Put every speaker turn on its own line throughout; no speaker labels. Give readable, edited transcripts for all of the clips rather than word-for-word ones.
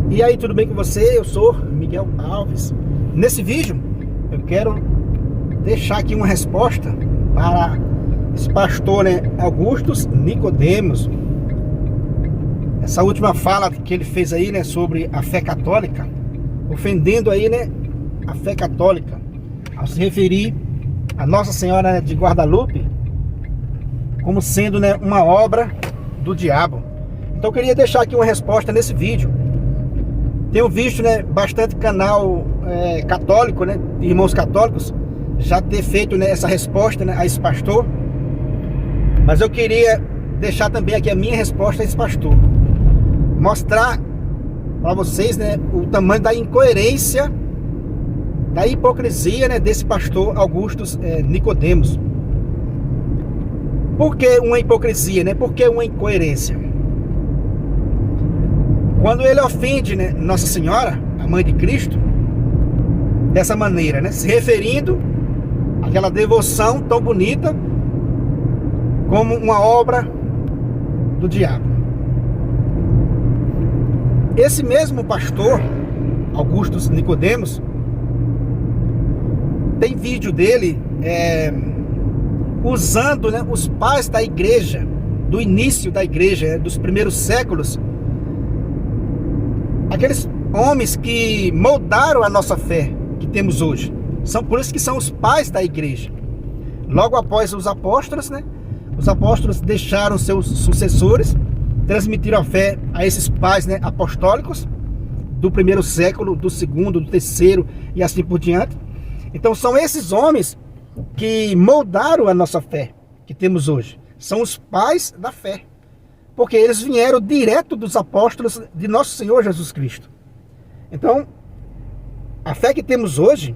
E aí, tudo bem com você? Eu sou Miguel Alves. Nesse vídeo eu quero deixar aqui uma resposta para esse pastor, Augustus Nicodemos. Essa última fala que ele fez aí, sobre a fé católica, ofendendo aí, a fé católica, ao se referir a Nossa Senhora de Guadalupe como sendo, uma obra do diabo. Então eu queria deixar aqui uma resposta nesse vídeo. Tenho visto, bastante canal católico, de irmãos católicos, já ter feito, essa resposta, a esse pastor. Mas eu queria deixar também aqui a minha resposta a esse pastor. Mostrar para vocês, o tamanho da incoerência, da hipocrisia, desse pastor Augustus Nicodemos. Por que uma hipocrisia, Por que uma incoerência? Quando ele ofende, Nossa Senhora, a Mãe de Cristo, dessa maneira, se referindo àquela devoção tão bonita como uma obra do diabo. Esse mesmo pastor, Augustus Nicodemos, tem vídeo dele usando, os pais da igreja, do início da igreja, dos primeiros séculos, aqueles homens que moldaram a nossa fé que temos hoje. São por isso que são os pais da igreja. Logo após os apóstolos, os apóstolos deixaram seus sucessores, transmitiram a fé a esses pais, apostólicos do primeiro século, do segundo, do terceiro e assim por diante. Então são esses homens que moldaram a nossa fé que temos hoje. São os pais da fé, porque eles vieram direto dos apóstolos de nosso Senhor Jesus Cristo. Então, a fé que temos hoje,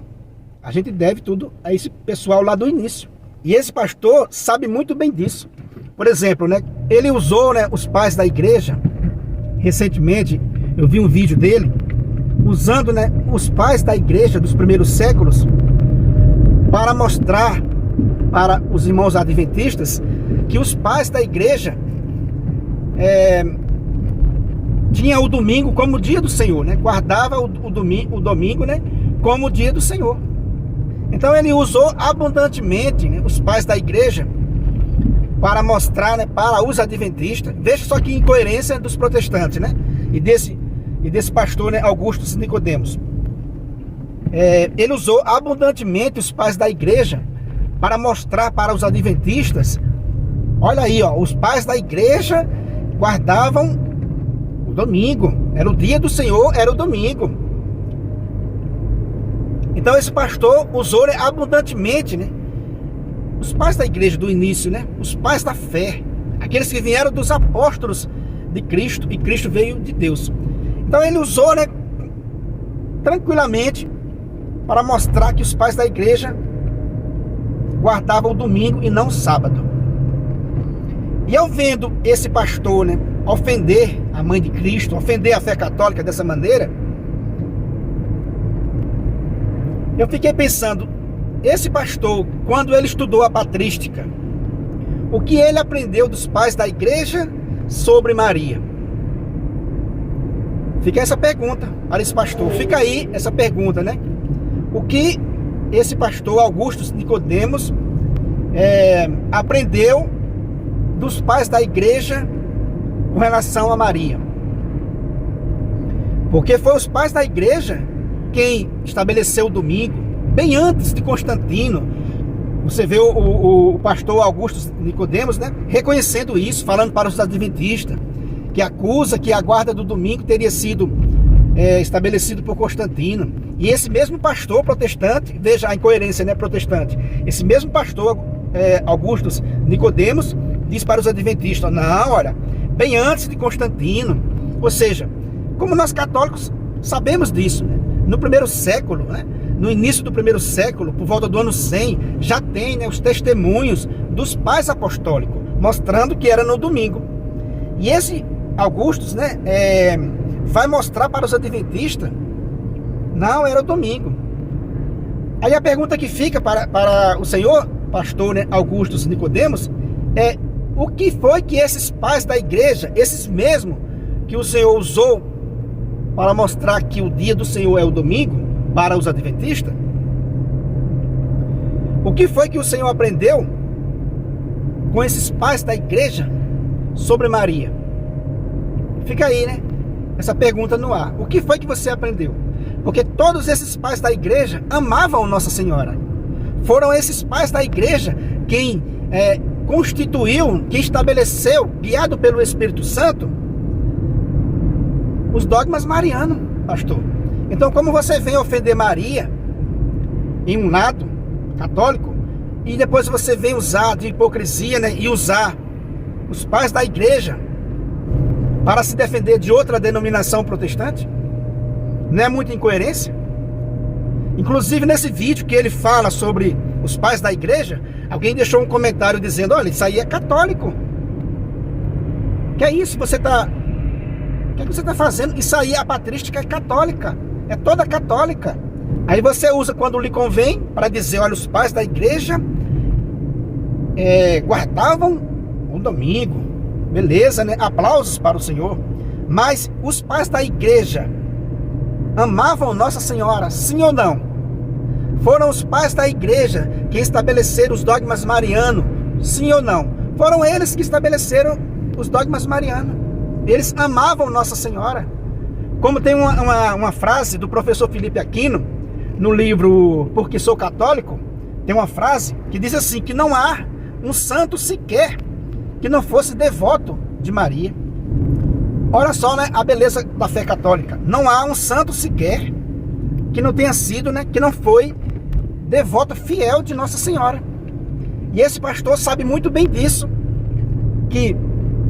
a gente deve tudo a esse pessoal lá do início. E esse pastor sabe muito bem disso. Por exemplo, ele usou, os pais da igreja. Recentemente, eu vi um vídeo dele usando, os pais da igreja dos primeiros séculos para mostrar para os irmãos adventistas que os pais da igreja tinha o domingo como o dia do Senhor, guardava o domingo, como o dia do Senhor. Então ele usou abundantemente, os pais da igreja para mostrar, para os adventistas. Veja só que incoerência dos protestantes, e desse pastor, Augustus Nicodemos. Ele usou abundantemente os pais da igreja para mostrar para os adventistas: olha aí, os pais da igreja guardavam o domingo, era o dia do Senhor, era o domingo. Então esse pastor usou abundantemente, os pais da igreja do início, os pais da fé, aqueles que vieram dos apóstolos de Cristo, e Cristo veio de Deus. Então ele usou, tranquilamente, para mostrar que os pais da igreja guardavam o domingo e não o sábado. E eu vendo esse pastor, ofender a Mãe de Cristo, ofender a fé católica dessa maneira, eu fiquei pensando, esse pastor, quando ele estudou a patrística, o que ele aprendeu dos pais da igreja sobre Maria? Fica essa pergunta para esse pastor. Fica aí essa pergunta, O que esse pastor Augustus Nicodemos aprendeu dos pais da igreja com relação a Maria? Porque foi os pais da igreja quem estabeleceu o domingo, bem antes de Constantino. Você vê o pastor Augustus Nicodemos, reconhecendo isso, falando para os adventistas, que acusa que a guarda do domingo teria sido estabelecido por Constantino. E esse mesmo pastor protestante, veja a incoerência, protestante, esse mesmo pastor Augustus Nicodemos diz para os adventistas: não, olha, bem antes de Constantino. Ou seja, como nós católicos sabemos disso, no primeiro século, no início do primeiro século, por volta do ano 100, já tem, os testemunhos dos pais apostólicos, mostrando que era no domingo. E esse Augustus, vai mostrar para os adventistas: não, era o domingo. Aí a pergunta que fica para o senhor pastor, Augustus Nicodemos, é: o que foi que esses pais da igreja, esses mesmos que o Senhor usou para mostrar que o dia do Senhor é o domingo, para os adventistas? O que foi que o Senhor aprendeu com esses pais da igreja sobre Maria? Fica aí, né? Essa pergunta no ar. O que foi que você aprendeu? Porque todos esses pais da igreja amavam Nossa Senhora. Foram esses pais da igreja quem constituiu, quem estabeleceu, guiado pelo Espírito Santo, os dogmas marianos, pastor. Então, como você vem ofender Maria em um lado católico, e depois você vem usar de hipocrisia, né, e usar os pais da igreja para se defender de outra denominação protestante? Não é muita incoerência? Inclusive nesse vídeo que ele fala sobre os pais da igreja, alguém deixou um comentário dizendo: olha, isso aí é católico. Que é isso? O que você está fazendo? Isso aí, a patrística é católica, é toda católica. Aí você usa quando lhe convém para dizer: olha, os pais da igreja guardavam o domingo, beleza, né? Aplausos para o Senhor. Mas os pais da igreja amavam Nossa Senhora, sim ou não? Foram os pais da igreja que estabeleceram os dogmas marianos, sim ou não? Foram eles que estabeleceram os dogmas marianos. Eles amavam Nossa Senhora. Como tem uma frase do professor Felipe Aquino, no livro Porque Sou Católico, tem uma frase que diz assim, que não há um santo sequer que não fosse devoto de Maria. Olha só, né, a beleza da fé católica. Não há um santo sequer que não tenha sido, né, que não foi devoto fiel de Nossa Senhora. E esse pastor sabe muito bem disso, que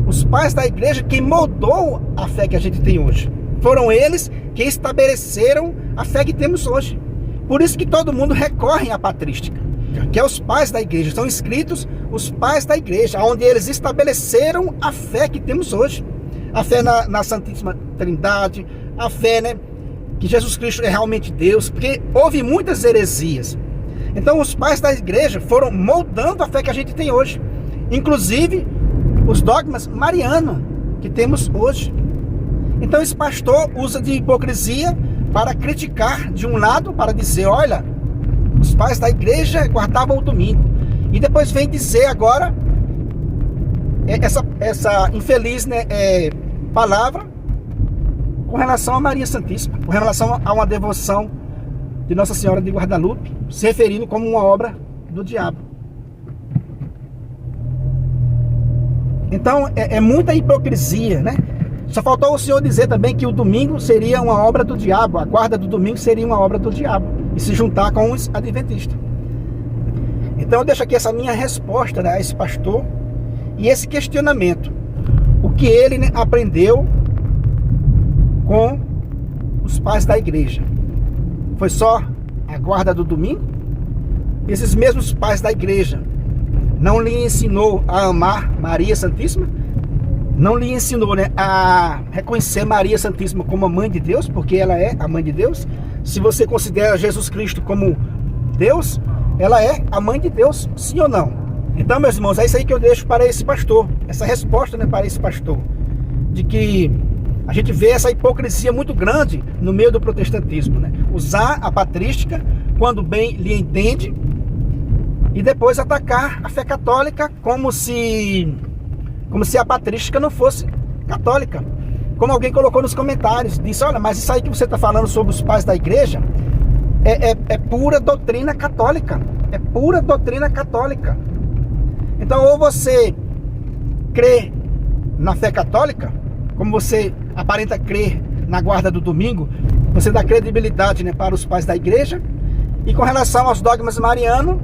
os pais da igreja, quem moldou a fé que a gente tem hoje, foram eles que estabeleceram a fé que temos hoje. Por isso que todo mundo recorre à patrística, que é os pais da igreja. São escritos os pais da igreja, onde eles estabeleceram a fé que temos hoje. A fé na Santíssima Trindade, a fé, né, que Jesus Cristo é realmente Deus, porque houve muitas heresias. Então os pais da igreja foram moldando a fé que a gente tem hoje, inclusive os dogmas marianos que temos hoje. Então esse pastor usa de hipocrisia para criticar de um lado, para dizer: olha, os pais da igreja guardavam o domingo, e depois vem dizer agora essa infeliz, né, palavra com relação a Maria Santíssima, com relação a uma devoção de Nossa Senhora de Guadalupe, se referindo como uma obra do diabo. Então é muita hipocrisia, né? Só faltou o senhor dizer também que o domingo seria uma obra do diabo, a guarda do domingo seria uma obra do diabo, e se juntar com os adventistas. Então eu deixo aqui essa minha resposta, né, a esse pastor, e esse questionamento. O que ele, né, aprendeu com os pais da igreja? Foi só a guarda do domingo? Esses mesmos pais da igreja não lhe ensinou a amar Maria Santíssima? Não lhe ensinou, né, a reconhecer Maria Santíssima como a mãe de Deus, porque ela é a mãe de Deus? Se você considera Jesus Cristo como Deus, ela é a mãe de Deus, sim ou não? Então, meus irmãos, é isso aí que eu deixo para esse pastor, essa resposta, né, para esse pastor, de que a gente vê essa hipocrisia muito grande no meio do protestantismo, né? Usar a patrística quando bem lhe entende, e depois atacar a fé católica como se a patrística não fosse católica. Como alguém colocou nos comentários, disse: olha, mas isso aí que você está falando sobre os pais da igreja é pura doutrina católica. É pura doutrina católica. Então, ou você crê na fé católica, como você aparenta crer na guarda do domingo, você dá credibilidade, né, para os pais da igreja, e com relação aos dogmas marianos,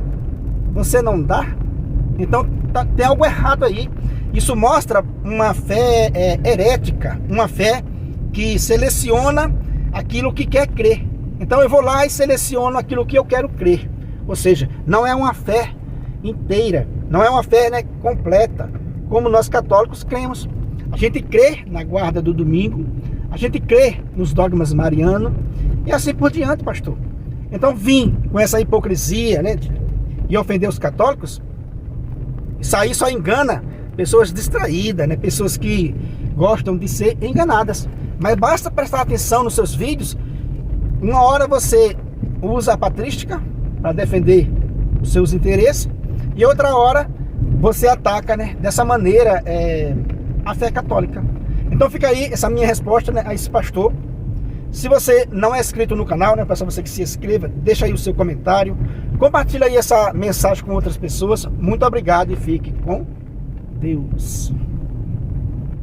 você não dá. Então tem algo errado aí. Isso mostra uma fé herética, uma fé que seleciona aquilo que quer crer. Então eu vou lá e seleciono aquilo que eu quero crer. Ou seja, não é uma fé inteira, não é uma fé, né, completa, como nós católicos cremos. A gente crê na guarda do domingo, a gente crê nos dogmas marianos, e assim por diante, pastor. Então vim com essa hipocrisia, né, e ofender os católicos. Isso aí só engana pessoas distraídas, né, pessoas que gostam de ser enganadas. Mas basta prestar atenção nos seus vídeos. Uma hora você usa a patrística para defender os seus interesses, e outra hora você ataca, né, dessa maneira a fé católica. Então fica aí essa minha resposta, né, a esse pastor. Se você não é inscrito no canal, né, peço a você que se inscreva, deixa aí o seu comentário, compartilha aí essa mensagem com outras pessoas. Muito obrigado e fique com Deus.